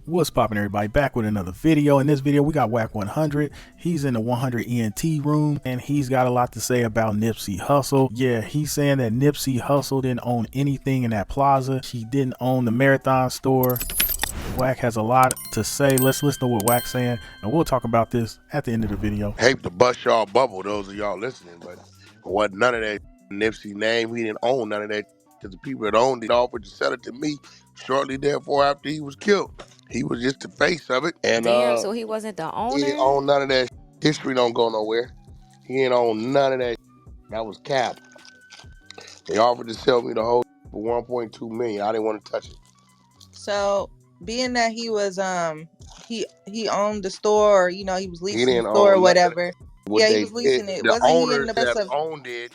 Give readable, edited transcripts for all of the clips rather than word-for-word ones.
What's poppin', everybody? Back with another video. In this video we got Wack100. He's in the 100 ENT room and he's got a lot to say about Nipsey Hussle. Yeah, he's saying that Nipsey Hussle didn't own anything in that Plaza. He didn't own the Marathon store. Wack has a lot to say. Let's listen to what Wack's saying and we'll talk about this at the end of the video. Hate to bust y'all bubble, those of y'all listening, but what none of that Nipsey name, he didn't own none of that, because the people that owned it offered to sell it to me shortly therefore after he was killed. He was just the face of it, and Damn, so he wasn't the owner? he didn't own none of that. History don't go nowhere. He didn't own none of that. That was cap. They offered to sell me the whole for 1.2 million. I didn't want to touch it. So being that he was he owned the store, or, you know, he was leasing the didn't store or own whatever. What Yeah, they he was leasing did, it. the Wasn't he in owners the that midst of owned it,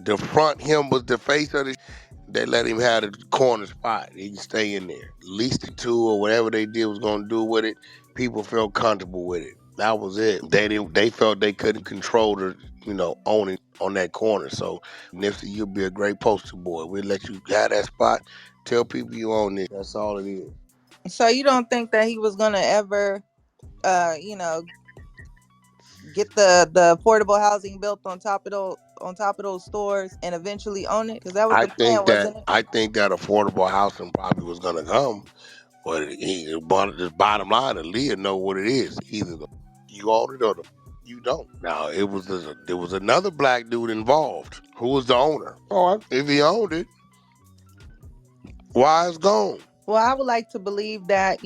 the front him was the face of the. They let him have the corner spot. He can stay in there. Leased it to, or whatever they did was gonna do with it. People felt comfortable with it. That was it. They didn't. They felt they couldn't control the, owning on that corner. So Nipsey, you'll be a great poster boy. We'll let you have that spot. Tell people you own it. That's all it is. So you don't think that he was gonna ever get the affordable housing built on top of those stores and eventually own it? Because that was the plan, wasn't it? I think that affordable housing probably was gonna come, but the bottom line, Aaliyah know what it is. Either you own it or you don't. Now there was another black dude involved. Who was the owner? If he owned it, why it's gone? Well, I would like to believe that,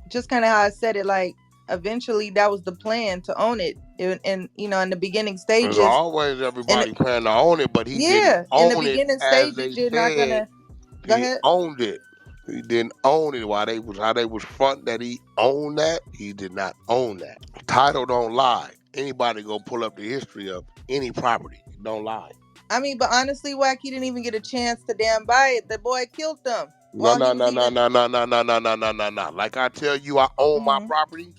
just kind of how I said it, like eventually that was the plan, to own it. And in the beginning stages. There's always everybody planning to own it, but he didn't in the own it beginning as stages, they you're not said. gonna go He ahead. owned it. He didn't own it. How they was front that he owned that, he did not own that. Title don't lie. Anybody go pull up the history of any property. It don't lie. I mean, but honestly, Wack, he didn't even get a chance to damn buy it. The boy killed them. No. Like I tell you, I own my property.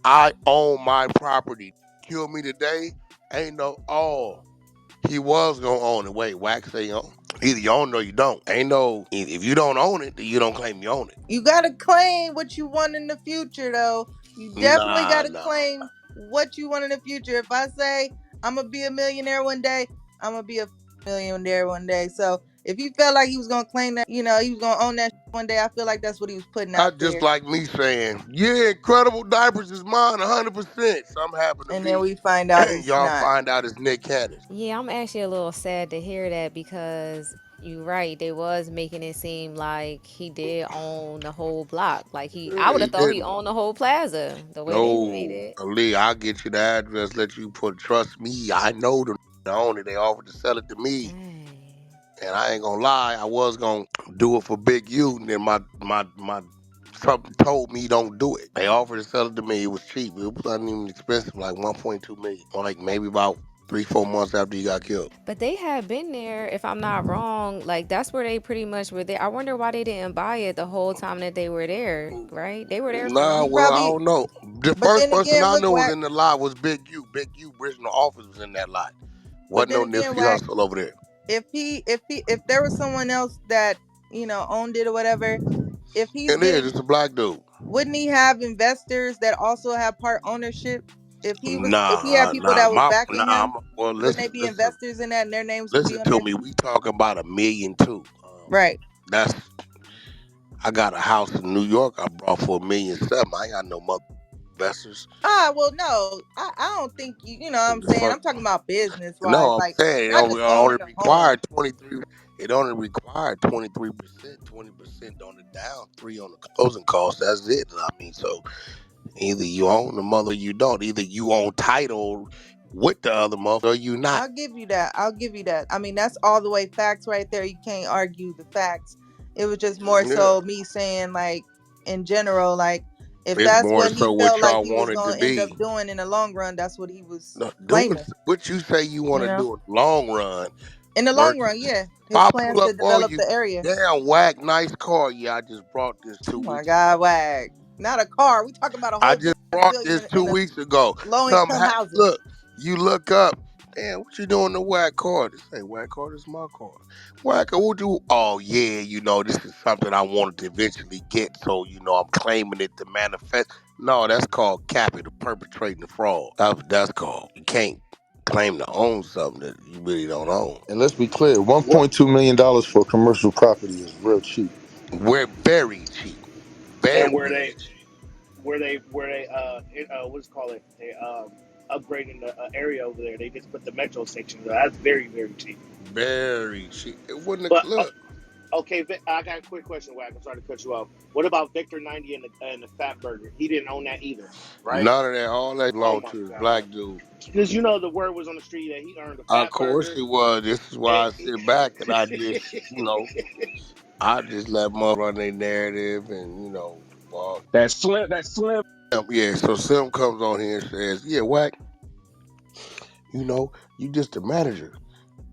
I own my property. Kill me today. Ain't no he was gonna own it. Wait, Wax say either you own it or you don't. Ain't no, if you don't own it, then you don't claim you own it. You gotta claim what you want in the future, though. You definitely gotta claim what you want in the future. If I say I'm gonna be a millionaire one day, I'm gonna be a millionaire one day. So if he felt like he was gonna claim that, he was gonna own that one day, I feel like that's what he was putting out there. Just like me saying, yeah, Incredible Diapers is mine 100%. Something happened to me. And then we find out it's y'all not. find out it's Nick Cannon. Yeah, I'm actually a little sad to hear that, because you're right, they was making it seem like he did own the whole block. Like I would have thought he owned the whole plaza, the way they made it. Lee, I'll get you the address, let you trust me, I know the owner. They offered to sell it to me. And I ain't gonna lie, I was gonna do it for Big U, and then my something told me don't do it. They offered to sell it to me. It was cheap. It wasn't even expensive, like 1.2 million, or like maybe about 3-4 months after he got killed. But they had been there, if I'm not wrong. Like that's where they pretty much were there. I wonder why they didn't buy it the whole time that they were there. Right? They were there. Nah, well, I don't know. The first person I knew was in the lot was Big U. Big U original office was in that lot. Wasn't no Nipsey Hussle over there. If there was someone else that owned it or whatever, if he's it's a black dude, wouldn't he have investors that also have part ownership? If he had people that was backing him, wouldn't they be investors in that, and their names would be on there? Listen to me, we talking about $1 million too. Right. I got a house in New York I bought for $1.7 million. I ain't got no mother investors. Well, no, I don't think you know what I'm saying. I'm talking about business wise. No, I'm like, saying it only required 23. It only required 23%, 20% on the down, 3% on the closing costs. That's it. I mean, so either you own the mother or you don't. Either you own title with the other mother or you not. I'll give you that. I mean, that's all the way facts right there. You can't argue the facts. It was just more so me saying, like, in general, like, if that's what he felt like he was going to end up doing in the long run, that's what he was claiming. What you say you want to do in the long run? In the long run, yeah. His plans to develop the area. Damn, Wack, nice car. Yeah, I just brought this 2 weeks ago. Oh my God, Wack. Not a car. We talking about a whole. I just brought this 2 weeks ago. Low income housing. Look, you look up Man, what you doing to Wack car? They say, Wack car, this is my car. Wack, what you? Oh yeah, this is something I wanted to eventually get, so I'm claiming it to manifest. No, that's called capital, perpetrating the fraud. That's called. You can't claim to own something that you really don't own. And let's be clear, What? $1.2 million for commercial property is real cheap. We're very cheap, And very cheap. what's it called? They upgrading the area over there. They just put the metro section. That's very, very cheap. Very cheap. It wouldn't But look. okay, I got a quick question, Wack. I'm sorry to cut you off. What about Victor 90 and the Fat Burger? He didn't own that either, right? None of that. All that Oh belonged my to this God! black dude. Because the word was on the street that he earned a Of Fat course Burger. it was. This is why I sit back and I just, I just let mother run their narrative and, well, That slim. yeah. So Sim comes on here and says, yeah, Wack, you just a manager.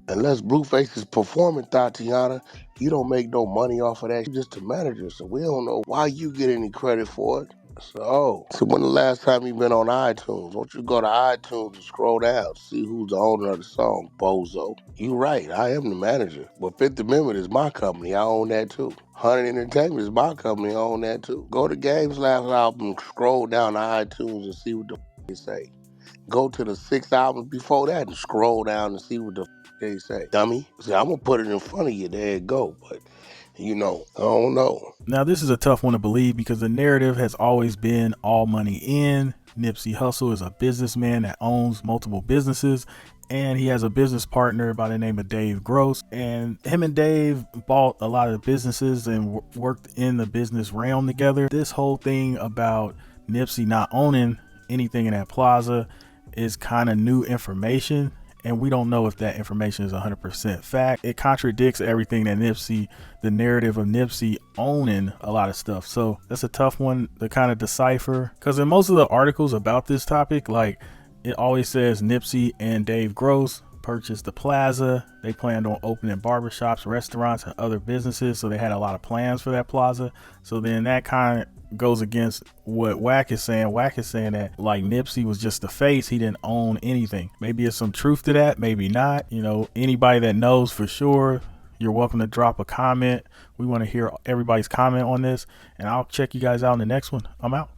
Unless Blueface is performing, Tatiana, you don't make no money off of that. You just a manager, so we don't know why you get any credit for it. So when the last time you been on iTunes? Don't you go to iTunes and scroll down, see who's the owner of the song, bozo. You right, I am the manager. But Fifth Amendment is my company, I own that too. 100 Entertainment is my company, I own that too. Go to Games Last album, scroll down to iTunes and see what the they say. Go to the 6 albums before that and scroll down and see what the they say. Dummy. See, I'm gonna put it in front of you, there it go. But I don't know. Now, this is a tough one to believe because the narrative has always been all money in. Nipsey Hussle is a businessman that owns multiple businesses, and he has a business partner by the name of Dave Gross. And him and Dave bought a lot of businesses and worked in the business realm together. This whole thing about Nipsey not owning anything in that plaza is kind of new information, and we don't know if that information is 100% fact. It contradicts everything that the narrative of Nipsey owning a lot of stuff. So that's a tough one to kind of decipher, because in most of the articles about this topic, like, it always says Nipsey and Dave Gross purchased the plaza. They planned on opening barbershops, restaurants, and other businesses, so they had a lot of plans for that plaza. So then that kind of goes against what Wack is saying. Wack is saying that, like, Nipsey was just the face, he didn't own anything. Maybe there's some truth to that, maybe not. Anybody that knows for sure, you're welcome to drop a comment. We want to hear everybody's comment on this, and I'll check you guys out in the next one. I'm out.